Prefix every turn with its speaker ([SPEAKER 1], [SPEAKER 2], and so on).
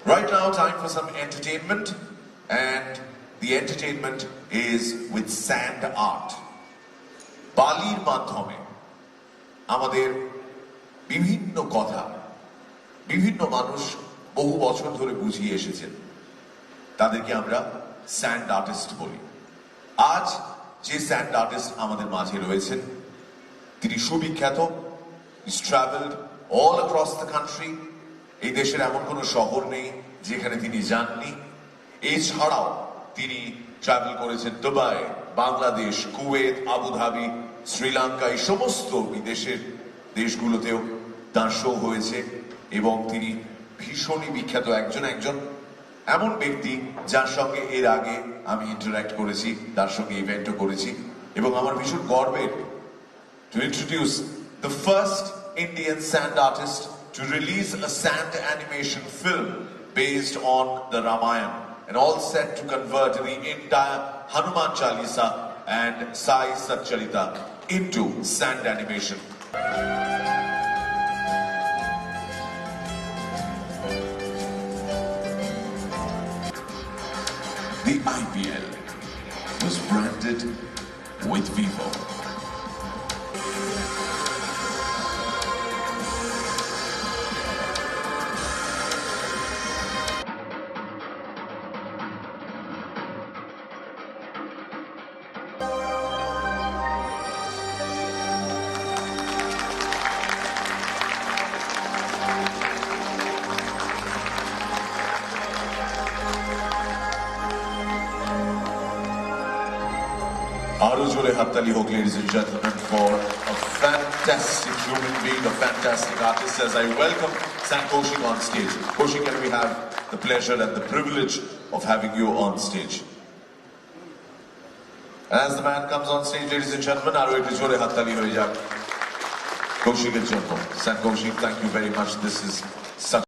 [SPEAKER 1] Right now, time for some entertainment, and the entertainment is with sand art. বালির মাধ্যমে আমাদের বিভিন্ন কথা বিভিন্ন মানুষ বহু বছর ধরে বুঝিয়ে এসেছেন, তাদেরকে আমরা স্যান্ড আর্টিস্ট বলি। আজ যে স্যান্ড আর্টিস্ট আমাদের মাঝে রয়েছেন তিনি সুবিখ্যাত। He's traveled all across the country. এই দেশের এমন কোনো শহর নেই যেখানে তিনি যাননি। এছাড়াও তিনি ট্রাভেল করেছেন Dubai, Bangladesh, Kuwait, Abu Dhabi, Sri Lanka, এই সমস্ত বিদেশের দেশগুলোতেও তার শো হয়েছে এবং তিনি ভীষণই বিখ্যাত একজন এমন ব্যক্তি যার সঙ্গে এর আগে আমি ইন্টারঅ্যাক্ট করেছি, তার সঙ্গে ইভেন্টও করেছি এবং আমার ভীষণ গর্বের to introduce the first Indian sand artist to release a sand animation film based on the Ramayana and all set to convert the entire Hanuman Chalisa and Sai Satcharita into sand animation. The IPL was branded with Vivo. Arujore Hattali Hok, ladies and gentlemen, for a fantastic human being, a fantastic artist, as I welcome San Kaushik on stage. Kaushik, can we have the pleasure and the privilege of having you on stage? And as the man comes on stage, ladies and gentlemen, Arujore Hattali Hoye Jak. Kaushik and San Kaushik, thank you very much. This is such